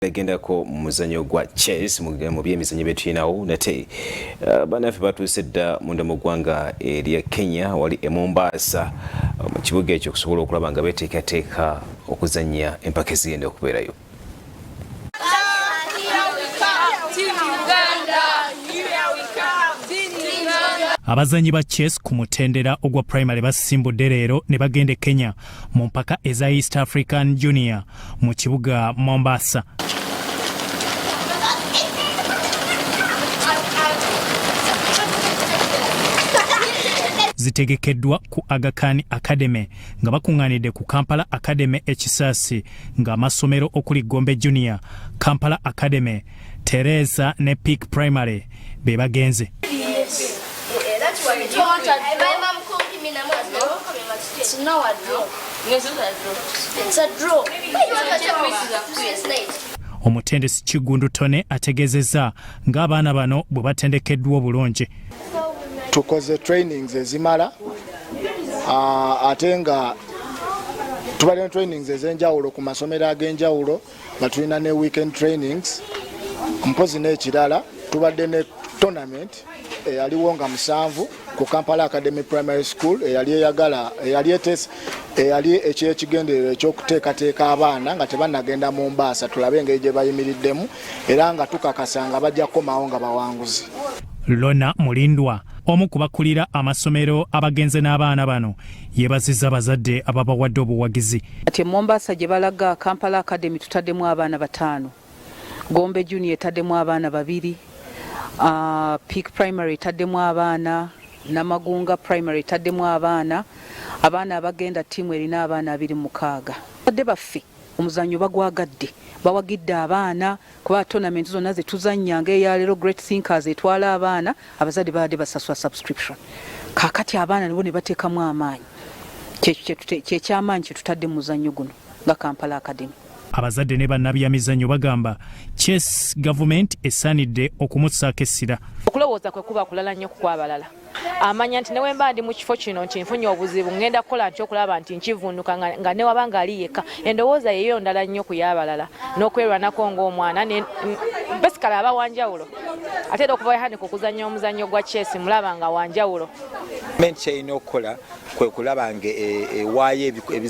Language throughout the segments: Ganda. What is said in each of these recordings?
Bagendako muzannyo gwa chess mu byemizannyo betulinawo nate banaffe batuusedda munda mu ggwanga erya Kenya wali e Mombasa mu kibuga ekyo okusobola okulaba nga beteekateeka okuzannya empaka ezigenda okubeerayo. Abazanyi ba chess ku mutendera ogwa primary basimbudde leero ne bagende Kenya mu mpaka eza East African Junior mu kibuga Mombasa. Zitegekeddwa ku Aga Khan Academy nga bakungaanidde ku Kampala Academy Ekisaasi nga amasomero okuli Gombe Junior, Kampala Academy, Teresa ne Peak Primary be bagenze. Omutendesi Kigundu Tone ategeezezza ng'abaana bano bwe batendekeddwa obulungi. Tukoze trainings ezimala ate nga tubalina trainings ez'enjawulo ku masomero ag'enjawulo nga tulina ne weekend trainings. Mpozi n'ekirala tubadde ne tournament eyaliwo nga 7 ku Kampala Academy Primary School eyali ekigendererwa ekyokuteekateeka abaana nga tebannagenda mu Mombasa tulabe engeri gye bayimiriddemu era nga tukakasa nga bajja kukomawo nga bawanguzi. Lona Mulindwa omu kubakulira amasomero abagenze n'abaana bano yeebazizza abazadde ababawadde obuwagizi. Ati Mombasa gye balaga Kampala Academy tutaddemu abaana 5, Gombe Junior taddemu abaana 2, Peak Primary taddemu abaana, Namagunga Primary taddemu abaana abagenda tiimu erina abaana 26. Badde baffe omuzannyo bagwagadde bawagidde abaana kuba tournament zonna ze tuzannyanga eya leero Great Thinkers etwala abaana abazadde baadde basasula subscription. Kaakati abaana nibo ne bateekamu amaanyi kyekyamaanyi kye tutadde mu muzannyo guno nga Kampala Academy. Abazadde ne bannabyamizannyo bagamba chess government esaanidde okumussaako essira. Okulowooza kwe kuba kulala nnyo kw'abalala. Amanya nti newe mba ndi mu kifo kino nti nfunye obuzibu ngenda kukola nti okulaba nti nkivunduka nga ne wabanga ali yekka. Endowooza yeyo ndala nnyo ku y'abalala n'okwerwanako ng'omwana besikala aba wanjawulo ate era okuva hani ku kuzannya omuzannyo gwa chess mulaba nga wanjawulo. Kyerina okukola kwe kulaba nga ewaayo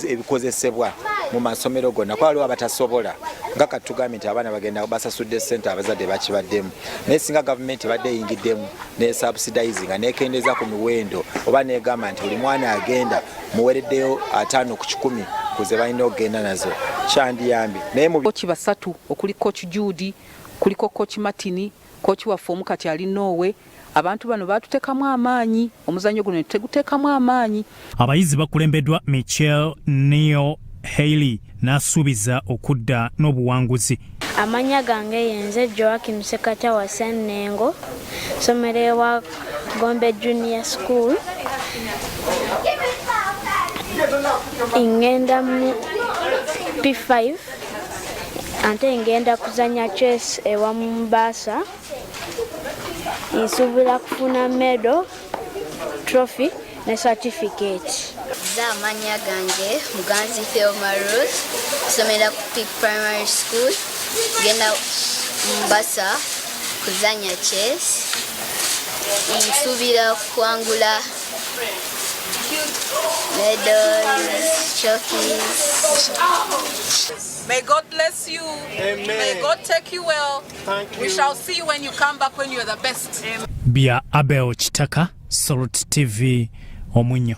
ebikozesebwa mu masomero gonna kuba waliwo abatasobola nga katugambye nti abaana bagenda basasudde ssente abazadde bakibaddemu naye singa gavumenti badde eyingiddemu ne subsidizinga nekendeeza ku miwendo oba negamba nti buli mwana agenda muwereddeyo 5 ku 10 kuze balina okugenda nazo kyandiyambye. Naye mu kochi basatu okuli Coach Judy, kuliko Coach Martini, Coach waffe omu kati ali Norway. Abantu bano batuteekamu amaanyi omuzannyo guno teguteekamu amaanyi. Abayizi bakulembeddwa Michelle Neil Haley n'asuubiza okudda n'obuwanguzi. Amanya gange yenze Joakim Sekata wa Sennengo, somero wa Gombe Junior School. Ingenda mu P5 ante ngenda kuzanya chess ewa Mombasa. Nsuubira kufuna medal, trophy ne certificate. Amanya gange Muganzi Theoma Rose, somera ku Peak Primary School, genda Mombasa kuzanya chess. Nsuubira kwangula medals, trophies. May God bless you. Amen. May God take you well. Thank you. We shall see you when you come back when you're the best. Bya Abel Chitaka, Salt TV, Omunyo.